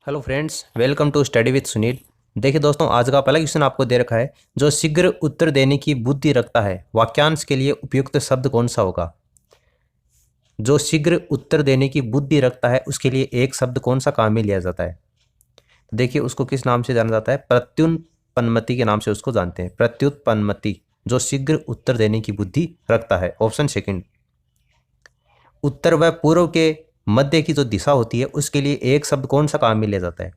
Hello friends, welcome to study with Sunil. देखिए दोस्तों, आज का पहला क्वेश्चन आपको दे रखा है। जो शीघ्र उत्तर देने की बुद्धि रखता है, वाक्यांश के लिए उपयुक्त शब्द कौन सा होगा। जो शीघ्र उत्तर देने की बुद्धि रखता है उसके लिए एक शब्द कौन सा काम में लिया जाता है। तो देखिए, उसको किस नाम से जाना जाता है। प्रत्युत्पन्नमति के नाम से उसको जानते हैं। प्रत्युत्पन्नमति जो शीघ्र उत्तर देने की बुद्धि रखता है। Option second. उत्तर व पूर्व के मध्य की जो दिशा होती है उसके लिए एक शब्द कौन सा काम में लिया जाता है।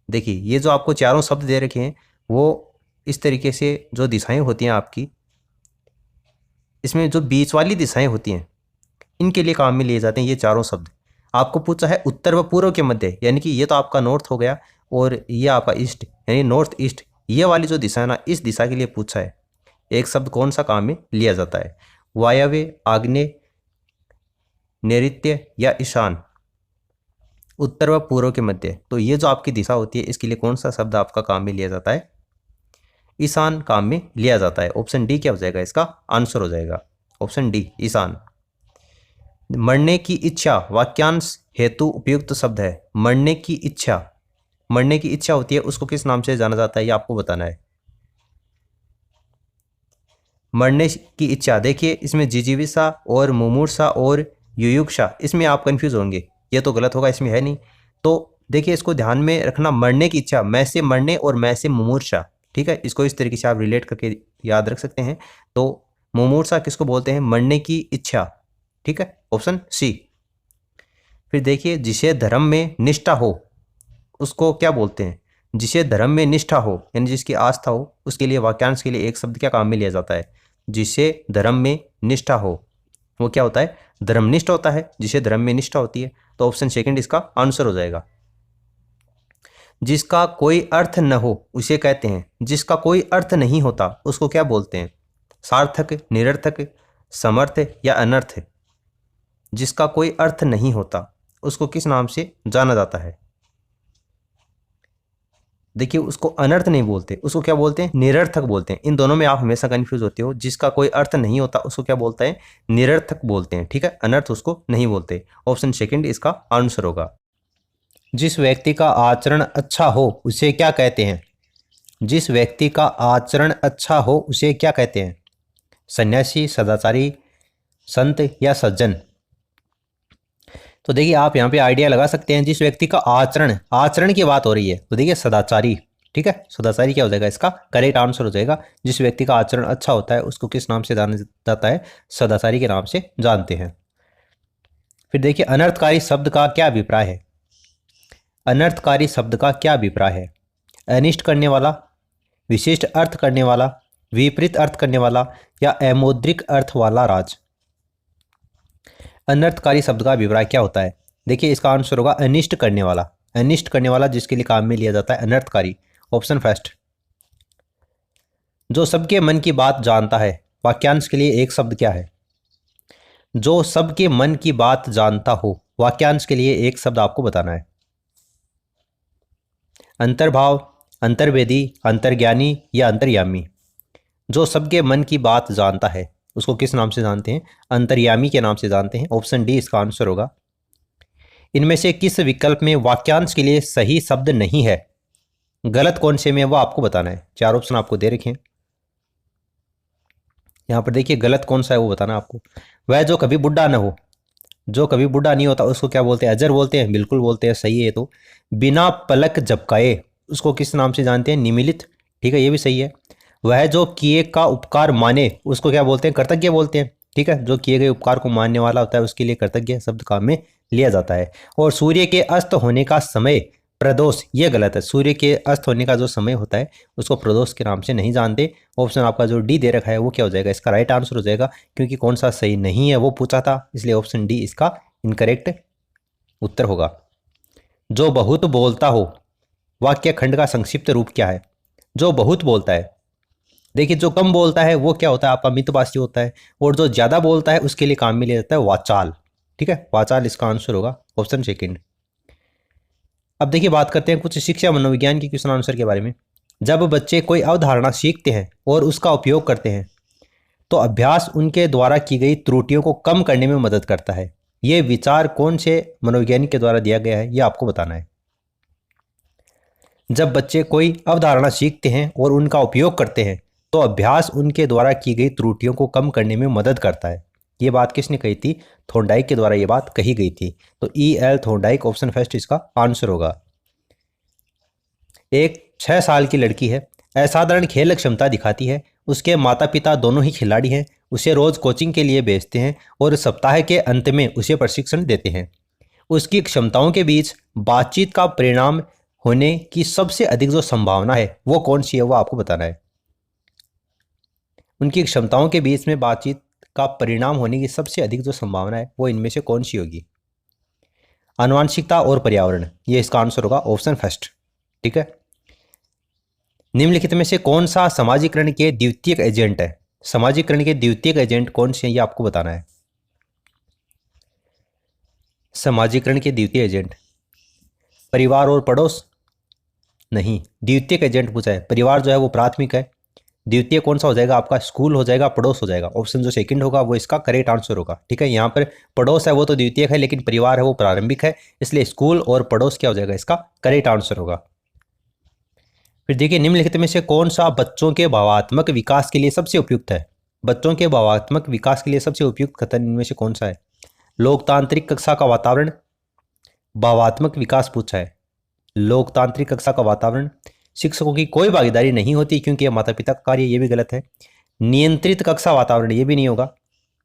देखिए, ये जो आपको चारों शब्द दे रखे हैं वो इस तरीके से जो दिशाएं होती हैं आपकी, इसमें जो बीच वाली दिशाएं होती हैं इनके लिए काम में लिए जाते हैं ये चारों शब्द। आपको पूछा है उत्तर व पूर्व के मध्य, यानी कि ये तो आपका नॉर्थ हो गया और ये आपका ईस्ट यानी नॉर्थ ईस्ट। ये वाली जो दिशा है ना, इस दिशा के लिए पूछा है एक शब्द कौन सा काम में लिया जाता है। वायव्य, आग्नेय, नैऋत्य या ईशान, उत्तर व पूर्व के मध्य। तो ये जो आपकी दिशा होती है इसके लिए कौन सा शब्द आपका काम में लिया जाता है। ईशान काम में लिया जाता है। ऑप्शन डी क्या हो जाएगा, इसका आंसर हो जाएगा ऑप्शन डी, ईशान। मरने की इच्छा वाक्यांश हेतु उपयुक्त शब्द है। मरने की इच्छा, मरने की इच्छा होती है उसको किस नाम से जाना जाता है ये आपको बताना है। मरने की इच्छा, देखिए इसमें जिजीविषा और मुमूर्षा और युयुक्षा, इसमें आप कंफ्यूज होंगे, ये तो गलत होगा, इसमें है नहीं। तो देखिए इसको ध्यान में रखना, मरने की इच्छा, मैं से मरने और मैं से मुमूर्षा, ठीक है। इसको इस तरीके से आप रिलेट करके याद रख सकते हैं। तो मुमूर्षा किसको बोलते हैं, मरने की इच्छा, ठीक है, ऑप्शन सी। फिर देखिए, जिसे धर्म में निष्ठा हो उसको क्या बोलते हैं। जिसे धर्म में निष्ठा हो यानी जिसकी आस्था हो, उसके लिए वाक्यांश के लिए एक शब्द क्या काम में लिया जाता है। जिसे धर्म में निष्ठा हो वो क्या होता है, धर्मनिष्ठ होता है। जिसे धर्म में निष्ठा होती है, तो ऑप्शन सेकंड इसका आंसर हो जाएगा। जिसका कोई अर्थ न हो उसे कहते हैं, जिसका कोई अर्थ नहीं होता उसको क्या बोलते हैं। सार्थक, निरर्थक, समर्थ या अनर्थ। जिसका कोई अर्थ नहीं होता उसको किस नाम से जाना जाता है। देखिए, उसको अनर्थ नहीं बोलते, उसको क्या बोलते हैं, निरर्थक बोलते हैं। इन दोनों में आप हमेशा कंफ्यूज होते हो। जिसका कोई अर्थ नहीं होता उसको क्या बोलते हैं, निरर्थक बोलते हैं, ठीक है। अनर्थ उसको नहीं बोलते। ऑप्शन सेकंड इसका आंसर होगा। जिस व्यक्ति का आचरण अच्छा हो उसे क्या कहते हैं। जिस व्यक्ति का आचरण अच्छा हो उसे क्या कहते हैं। सन्यासी, सदाचारी, संत या सज्जन। तो देखिए, आप यहाँ पे आइडिया लगा सकते हैं। जिस व्यक्ति का आचरण, आचरण की बात हो रही है, तो देखिए सदाचारी, ठीक है। सदाचारी क्या हो जाएगा, इसका करेक्ट आंसर हो जाएगा। जिस व्यक्ति का आचरण अच्छा होता है उसको किस नाम से जाना जाता है, सदाचारी के नाम से जानते हैं। फिर देखिए, अनर्थकारी शब्द का क्या अभिप्राय है। अनर्थकारी शब्द का क्या अभिप्राय है। अनिष्ट करने वाला, विशिष्ट अर्थ करने वाला, विपरीत अर्थ करने वाला या अमौद्रिक अर्थ वाला राज। अनर्थकारी शब्द का अभिप्राय क्या होता है। देखिए, इसका आंसर होगा अनिष्ट करने वाला। अनिष्ट करने वाला जिसके लिए काम में लिया जाता है, अनर्थकारी, ऑप्शन फर्स्ट। जो सबके मन की बात जानता है, वाक्यांश के लिए एक शब्द क्या है। जो सबके मन की बात जानता हो, वाक्यांश के लिए एक शब्द आपको बताना है। अंतर्भाव, अंतर्वेदी, अंतर्ज्ञानी या अंतर्यामी। जो सबके मन की बात जानता है उसको किस नाम से जानते हैं, अंतर्यामी के नाम से जानते हैं। ऑप्शन डी इसका आंसर होगा। इनमें से किस विकल्प में वाक्यांश के लिए सही शब्द नहीं है, गलत कौन से में वो आपको बताना है। चार ऑप्शन आपको दे रखे हैं यहाँ पर। देखिए, गलत कौन सा है वो बताना है आपको। वह जो कभी बुढ़ा न हो, जो कभी बुढ़ा नहीं होता उसको क्या बोलते हैं, अजर बोलते हैं, बिल्कुल बोलते हैं, सही है। तो बिना पलक झपकाए उसको किस नाम से जानते हैं, निमिलित, ठीक है, ये भी सही है। वह जो किए का उपकार माने उसको क्या बोलते हैं, कृतज्ञ बोलते हैं, ठीक है। जो किए गए उपकार को मानने वाला होता है उसके लिए कृतज्ञ शब्द काम में लिया जाता है। और सूर्य के अस्त होने का समय प्रदोष, ये गलत है। सूर्य के अस्त होने का जो समय होता है उसको प्रदोष के नाम से नहीं जानते। ऑप्शन आपका जो डी दे रखा है वो क्या हो जाएगा, इसका राइट आंसर हो जाएगा। क्योंकि कौन सा सही नहीं है वो पूछा था, इसलिए ऑप्शन डी इसका इनकरेक्ट उत्तर होगा। जो बहुत बोलता हो, वाक्य खंड का संक्षिप्त रूप क्या है। जो बहुत बोलता है, देखिए जो कम बोलता है वो क्या होता है, आपका मितभाषी होता है। और जो ज्यादा बोलता है उसके लिए काम में लिया जाता है वाचाल, ठीक है। वाचाल इसका आंसर होगा, ऑप्शन सेकंड। अब देखिए, बात करते हैं कुछ शिक्षा मनोविज्ञान की क्वेश्चन आंसर के बारे में। जब बच्चे कोई अवधारणा सीखते हैं और उसका उपयोग करते हैं तो अभ्यास उनके द्वारा की गई त्रुटियों को कम करने में मदद करता है। ये विचार कौन से मनोवैज्ञानिक के द्वारा दिया गया है ये आपको बताना है। जब बच्चे कोई अवधारणा सीखते हैं और उनका उपयोग करते हैं तो अभ्यास उनके द्वारा की गई त्रुटियों को कम करने में मदद करता है। ये बात किसने कही थी? थॉर्नडाइक के द्वारा ये बात कही गई थी। तो E.L. थॉर्नडाइक ऑप्शन फर्स्ट इसका आंसर होगा। एक 6 साल की लड़की है, असाधारण खेल क्षमता दिखाती है। उसके माता पिता दोनों ही खिलाड़ी हैं। उसे रोज कोचिंग के लिए भेजते हैं और सप्ताह के अंत में उसे प्रशिक्षण देते हैं। उसकी क्षमताओं के बीच बातचीत का परिणाम होने की सबसे अधिक जो संभावना है वो कौन सी है, वो आपको बताना है। उनकी क्षमताओं के बीच में बातचीत का परिणाम होने की सबसे अधिक जो संभावना है वो इनमें से कौन सी होगी? आनुवंशिकता और पर्यावरण, ये इसका आंसर होगा ऑप्शन फर्स्ट। ठीक है। निम्नलिखित में से कौन सा समाजीकरण के द्वितीयक एजेंट है? समाजीकरण के द्वितीयक एजेंट कौन से हैं ये आपको बताना है। समाजीकरण के द्वितीय एजेंट परिवार और पड़ोस? नहीं, द्वितीयक एजेंट पूछा है। परिवार जो है वो प्राथमिक है। द्वितीय कौन सा हो जाएगा आपका? स्कूल हो जाएगा, पड़ोस हो जाएगा। ऑप्शन जो सेकंड होगा वो इसका करेक्ट आंसर होगा। ठीक है। यहाँ पर पड़ोस है वो तो द्वितीयक है, लेकिन परिवार है वो प्रारंभिक है, इसलिए स्कूल और पड़ोस क्या हो जाएगा? इसका करेक्ट आंसर होगा। फिर देखिए, निम्नलिखित में से कौन सा बच्चों के भावात्मक विकास के लिए सबसे उपयुक्त है? बच्चों के भावात्मक विकास के लिए सबसे उपयुक्त कथन इनमें से कौन सा है? लोकतांत्रिक कक्षा का वातावरण, भावात्मक विकास पूछा है। लोकतांत्रिक कक्षा का वातावरण, शिक्षकों की कोई भागीदारी नहीं होती क्योंकि यह माता पिता का कार्य, ये भी गलत है। नियंत्रित कक्षा वातावरण, ये भी नहीं होगा,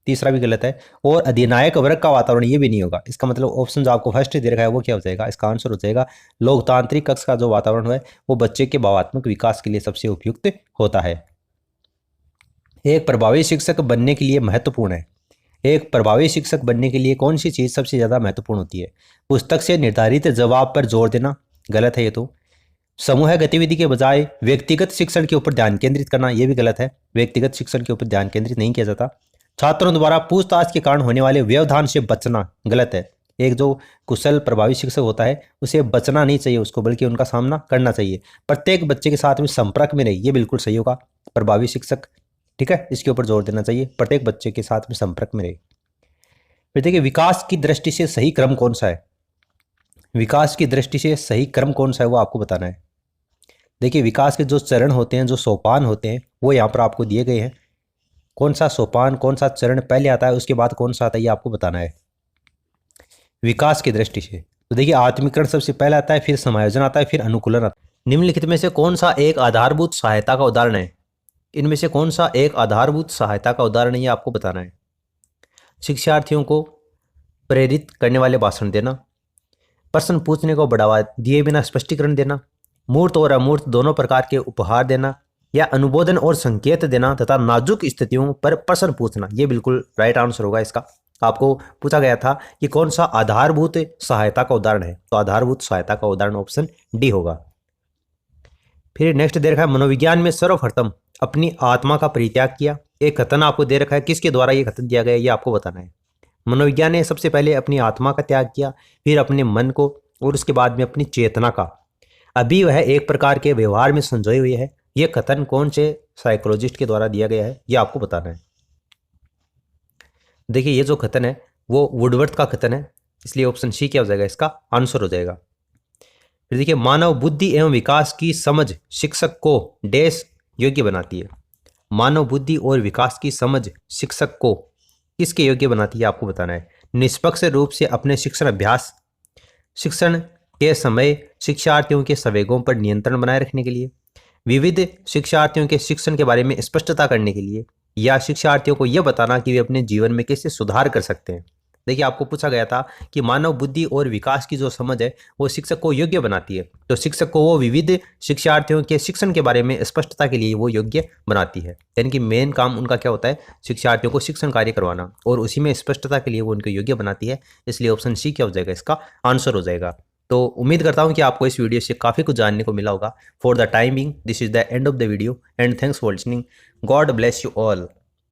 तीसरा भी गलत है। और अधिनायक वर्ग का वातावरण, ये भी नहीं होगा। इसका मतलब ऑप्शन जो आपको फर्स्ट दे रखा है वो क्या हो जाएगा? इसका आंसर हो जाएगा लोकतांत्रिक कक्षा का जो वातावरण है वो बच्चे के भावात्मक विकास के लिए सबसे उपयुक्त होता है। एक प्रभावी शिक्षक बनने के लिए महत्वपूर्ण है। एक प्रभावी शिक्षक बनने के लिए कौन सी चीज़ सबसे ज़्यादा महत्वपूर्ण होती है? पुस्तक से निर्धारित जवाब पर जोर देना, गलत है ये तो। समूह गतिविधि के बजाय व्यक्तिगत शिक्षण के ऊपर ध्यान केंद्रित करना, यह भी गलत है। व्यक्तिगत शिक्षण के ऊपर ध्यान केंद्रित नहीं किया जाता। छात्रों द्वारा पूछताछ के कारण होने वाले व्यवधान से बचना, गलत है। एक जो कुशल प्रभावी शिक्षक होता है उसे बचना नहीं चाहिए उसको, बल्कि उनका सामना करना चाहिए। प्रत्येक बच्चे के साथ में संपर्क में रहे, ये बिल्कुल सही होगा प्रभावी शिक्षक। ठीक है, इसके ऊपर जोर देना चाहिए, प्रत्येक बच्चे के साथ में संपर्क में रहे। फिर देखिए, विकास की दृष्टि से सही क्रम कौन सा है? विकास की दृष्टि से सही क्रम कौन सा है वो आपको बताना है। देखिए, विकास के जो चरण होते हैं, जो सोपान होते हैं, वो यहाँ पर आपको दिए गए हैं। कौन सा सोपान, कौन सा चरण पहले आता है, उसके बाद कौन सा आता है, ये आपको बताना है विकास की दृष्टि से। तो देखिए, आत्मीकरण सबसे पहले आता है, फिर समायोजन आता है, फिर अनुकूलन आता है। निम्नलिखित में से कौन सा एक आधारभूत सहायता का उदाहरण है? इनमें से कौन सा एक आधारभूत सहायता का उदाहरण है, ये आपको बताना है। शिक्षार्थियों को प्रेरित करने वाले भाषण देना, प्रश्न पूछने को बढ़ावा दिए बिना स्पष्टीकरण देना, मूर्त और अमूर्त दोनों प्रकार के उपहार देना, या अनुबोधन और संकेत देना तथा नाजुक स्थितियों पर प्रश्न पूछना, ये बिल्कुल राइट आंसर होगा इसका। आपको पूछा गया था कि कौन सा आधारभूत सहायता का उदाहरण है, तो आधारभूत सहायता का उदाहरण ऑप्शन डी होगा। फिर नेक्स्ट दे रखा है, मनोविज्ञान में सर्वप्रथम अपनी आत्मा का परित्याग किया। एक कथन आपको दे रखा है, किसके द्वारा ये कथन दिया गया है ये आपको बताना है। मनोविज्ञान ने सबसे पहले अपनी आत्मा का त्याग किया, फिर अपने मन को, और उसके बाद में अपनी चेतना का। अभी वह एक प्रकार के व्यवहार में संजोई हुई है। यह कथन कौन से साइकोलॉजिस्ट के द्वारा दिया गया है, यह आपको बताना है। देखिए, ये जो कथन है वो वुडवर्थ का कथन है, इसलिए ऑप्शन सी क्या हो जाएगा? इसका आंसर हो जाएगा। फिर देखिए, मानव बुद्धि एवं विकास की समझ शिक्षक को डैश योग्य बनाती है। मानव बुद्धि और विकास की समझ शिक्षक को किसके योग्य बनाती है, आपको बताना है। निष्पक्ष रूप से अपने शिक्षण अभ्यास, शिक्षण के समय शिक्षार्थियों के संवेगों पर नियंत्रण बनाए रखने के लिए, विविध शिक्षार्थियों के शिक्षण के बारे में स्पष्टता करने के लिए, या शिक्षार्थियों को यह बताना कि वे अपने जीवन में कैसे सुधार कर सकते हैं। देखिए, आपको पूछा गया था कि मानव बुद्धि और विकास की जो समझ है वो शिक्षक को योग्य बनाती है, तो शिक्षक को वो विविध शिक्षार्थियों के शिक्षण के बारे में स्पष्टता के लिए वो योग्य बनाती है। यानी कि मेन काम उनका क्या होता है? शिक्षार्थियों को शिक्षण कार्य करवाना, और उसी में स्पष्टता के लिए वो उनको योग्य बनाती है। इसलिए ऑप्शन सी क्या हो जाएगा? इसका आंसर हो जाएगा। तो उम्मीद करता हूं कि आपको इस वीडियो से काफ़ी कुछ जानने को मिला होगा। For the time being this is the end of the video and thanks for listening. God bless you all.